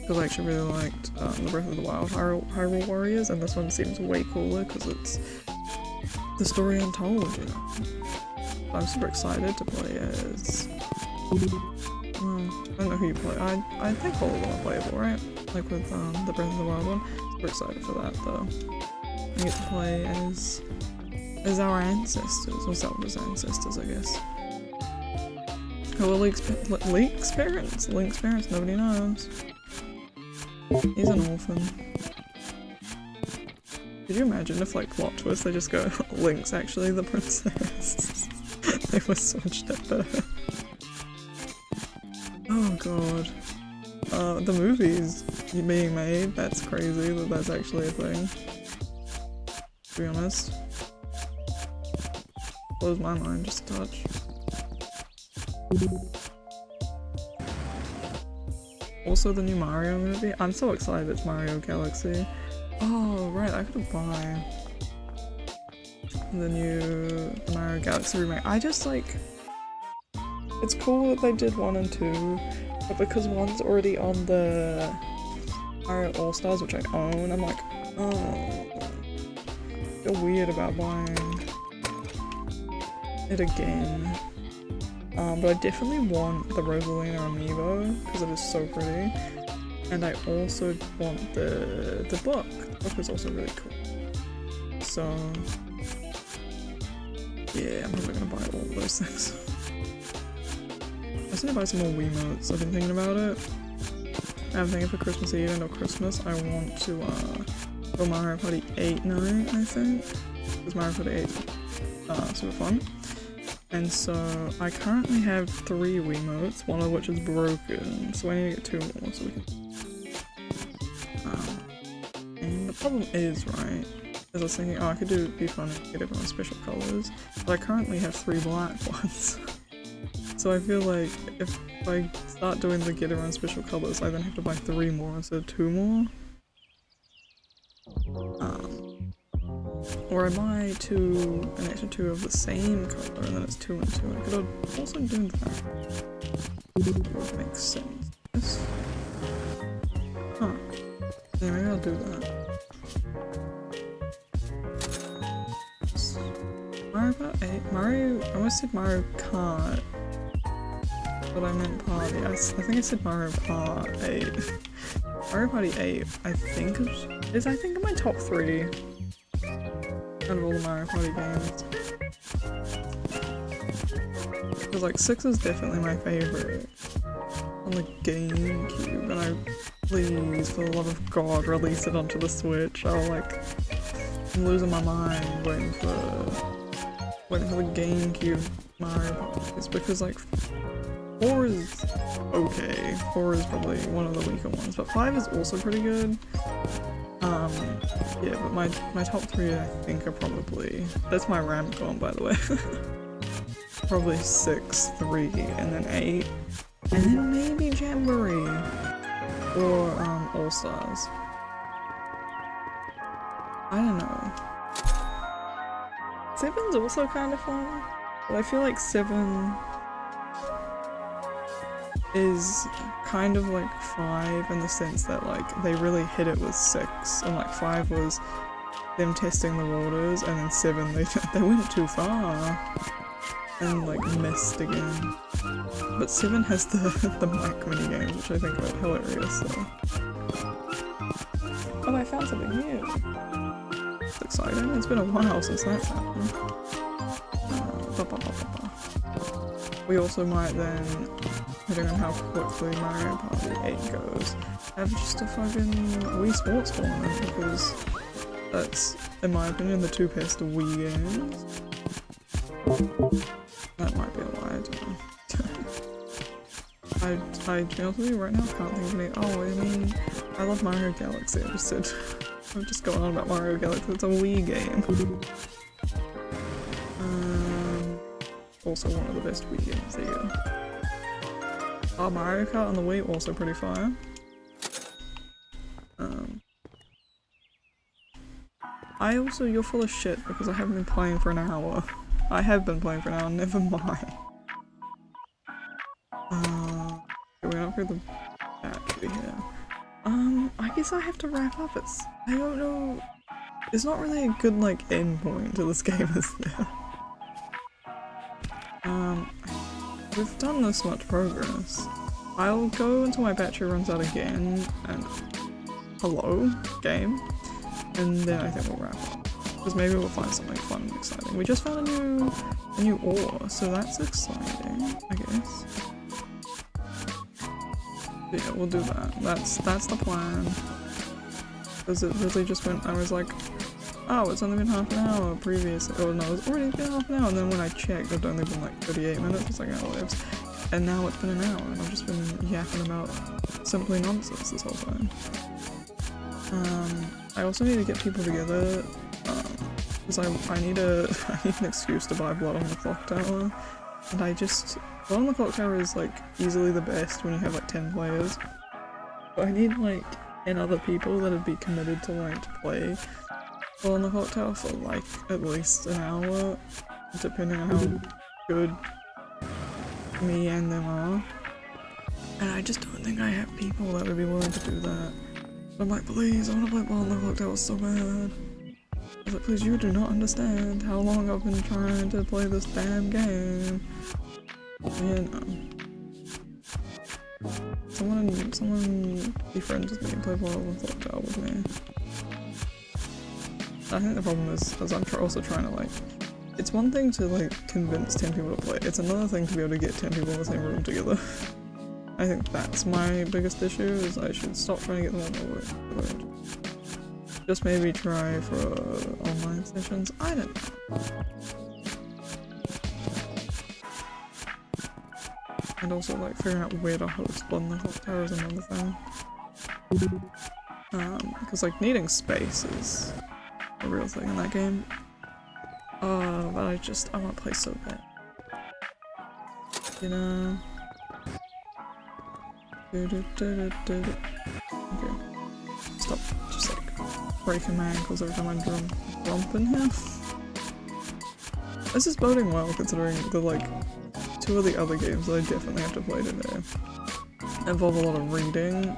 Because I actually really liked the Breath of the Wild Hyrule Warriors, and this one seems way cooler because it's the story untold, you know. I'm super excited to play as... I don't know who you play. I think all of them are playable, right? Like with the Breath of the Wild one. Super excited for that though. I get to play as our ancestors, or Zelda's ancestors, I guess. Who are Link's parents? Link's parents, nobody knows. He's an orphan. Could you imagine if, like, plot twist, they just go, Link's actually the princess? They were so much better. Oh god. The movies being made, that's crazy that that's actually a thing. To be honest. Blows my mind just a touch. Also the new Mario movie. I'm so excited it's Mario Galaxy. Oh right, I could buy the new Mario Galaxy remake. I just like... It's cool that they did 1 and 2, but because 1's already on the Mario All-Stars, which I own, I'm like, oh, I feel weird about buying it again. But I definitely want the Rosalina amiibo, because it is so pretty. And I also want the book. The book is also really cool. So, yeah, I'm probably gonna buy all of those things. I just need to buy some more Wiimotes. I've been thinking about it. I'm thinking for Christmas Eve and or Christmas, I want to go Mario Party 8 night, I think. Because Mario Party 8 is super fun. And so I currently have 3 Wiimotes, one of which is broken, so I need to get 2 more so we can... and the problem is, right, as I was thinking, oh, I could be fun and get everyone special colours, but I currently have 3 black ones. So I feel like if I start doing the get everyone special colours, I then have to buy 3 more instead of 2 more. Or I buy an extra 2 of the same colour and then it's 2 and 2. I could also do that. That would make sense. Yes. Huh. Yeah, maybe I'll do that. Mario Kart 8? Mario... I almost said Mario Kart. But I meant Party. I think I said Mario Kart 8. Mario Party 8, I think is I think in my top 3 out of all the Mario Party games. Because like 6 is definitely my favourite on the GameCube, and I please, for the love of God, release it onto the Switch. I'm losing my mind waiting for the GameCube Mario Parties, because like 4 is okay. 4 is probably one of the weaker ones, but 5 is also pretty good. Yeah, but my top 3 I think are probably... That's my ramp gone, by the way. Probably 6, 3, and then 8. And then maybe Jamboree. Or, All-Stars. I don't know. 7's also kind of fun, but I feel like 7 is kind of like 5 in the sense that like they really hit it with 6, and like 5 was them testing the waters, and then 7 they went too far and like missed again. But 7 has the mic mini games, which I think are hilarious, so. Oh, I found something new! It's exciting. It's been a while since that's happened. We also might then, depending on how quickly Mario Party 8 goes, have just a fucking Wii Sports tournament, because that's, in my opinion, the two best Wii games. That might be a lie, I don't know. to be honest with you, right now I can't think of any. Oh, I mean, I love Mario Galaxy. I just said, I'm just going on about Mario Galaxy. It's a Wii game. Also one of the best Wii games of the year. Oh, Mario Kart on the Wii, also pretty fire. You're full of shit because I haven't been playing for an hour. I have been playing for an hour, never mind. We're going through the battery here. I guess I have to wrap up. I don't know. There's not really a good, like, end point to this game, is there? We've done this much progress. I'll go until my battery runs out again, and hello, game, and then I think we'll wrap up. Because maybe we'll find something fun and exciting. We just found a new ore, so that's exciting, I guess. But yeah, we'll do that. That's the plan. Because it really just went, I was like, oh, it's only been half an hour previously. Oh no, it's already been half an hour, and then when I checked, it'd only been like 38 minutes. It's like, oh, lives. And now it's been an hour, and I've just been yapping about simply nonsense this whole time. I also need to get people together, because I need an excuse to buy Blood on the Clock Tower, and Blood on the Clock Tower is like easily the best when you have like 10 players, but I need like 10 other people that'd be committed to like to play Blood on the Clock Tower for like at least an hour, depending on how good me and them are, and I just don't think I have people that would be willing to do that. I'm like, please, I want to play Blood on the Clock Tower so bad. I was like, please, you do not understand how long I've been trying to play this damn game. You know. Someone be friends with me and play Blood on the Clock Tower with me. I think the problem is I'm also trying to like, it's one thing to like convince 10 people to play, it's another thing to be able to get 10 people in the same room together. I think that's my biggest issue, is I should stop trying to get them on the way. Just maybe try for online sessions, I don't know. And also like figuring out where to host Blood on the Clock Tower is another thing. Because like needing space is a real thing in that game. But I want to play so bad. You know? Okay. Stop just like breaking my ankles every time I jump in here. This is boding well considering the like 2 of the other games that I definitely have to play today involve a lot of reading.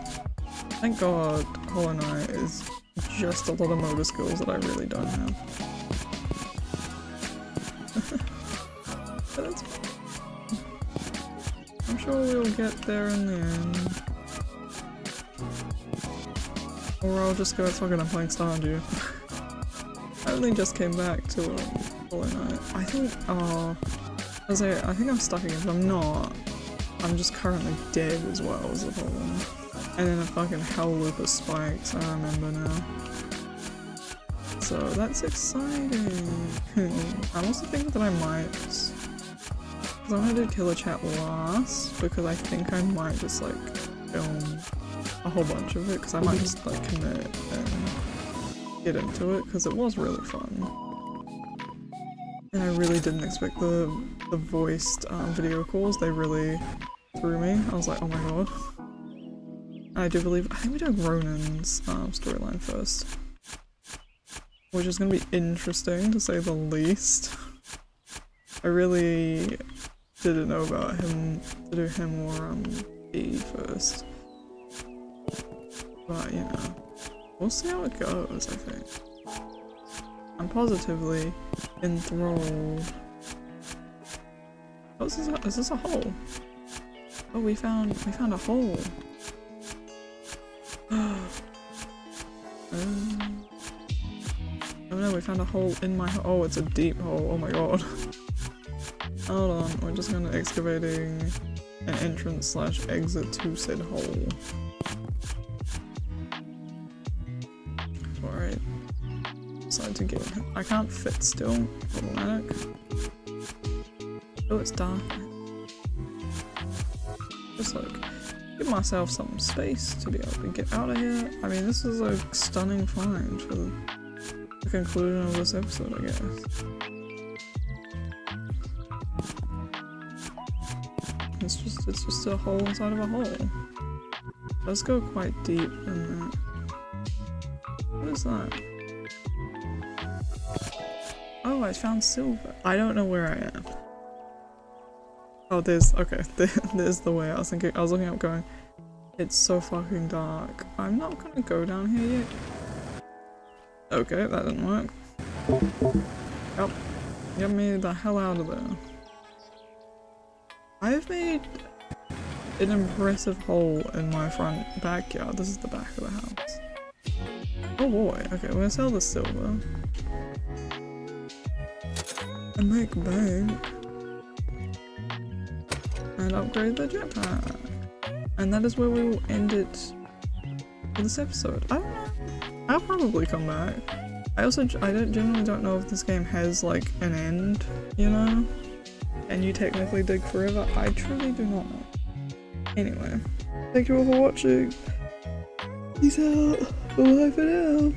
Thank God Hollow Knight is just a lot of motor skills that I really don't have. But that's fine. I'm sure we'll get there in the end. Or I'll just go fucking I'm playing Stardew. I only just came back to Hollow Knight. I think, I think I'm stuck again, but I'm not. I'm just currently dead as well as the problem. And then a fucking hell loop of spikes, I remember now. So that's exciting. I'm also thinking that I might, because I'm gonna do Killer Chat last, because I think I might just like film a whole bunch of it, because I might just like commit and get into it, because it was really fun. And I really didn't expect the voiced video calls, they really threw me. I was like, oh my god. And I think we're doing Ronan's storyline first. Which is going to be interesting to say the least. I really didn't know about him, to do him or B first. But you know, we'll see how it goes, I think. I'm positively enthralled. Oh, is this a hole? Oh, we found a hole. Oh no, we found a hole in my oh, it's a deep hole. Oh my god. Hold on, we're just gonna excavating an entrance slash exit to said hole. Alright. Decide to get. I can't fit still. Problematic. Oh, it's dark. Just like give myself some space to be able to get out of here. I mean, this is a stunning find for the conclusion of this episode, I guess. It's just a hole inside of a hole. Let's go quite deep in that. What is that? Oh, I found silver. I don't know where I am. Oh, okay, there's the way. I was looking up going, it's so fucking dark. I'm not gonna go down here yet. Okay, that didn't work. Yep. Get me the hell out of there. I've made an impressive hole in my front backyard. This is the back of the house. Oh boy, okay, we're gonna sell the silver. And make bank. And upgrade the jetpack. And that is where we will end it for this episode. I don't know. I'll probably come back. I generally don't know if this game has like an end, you know? And you technically dig forever. I truly do not know. Anyway, thank you all for watching. Peace out. Bye for now.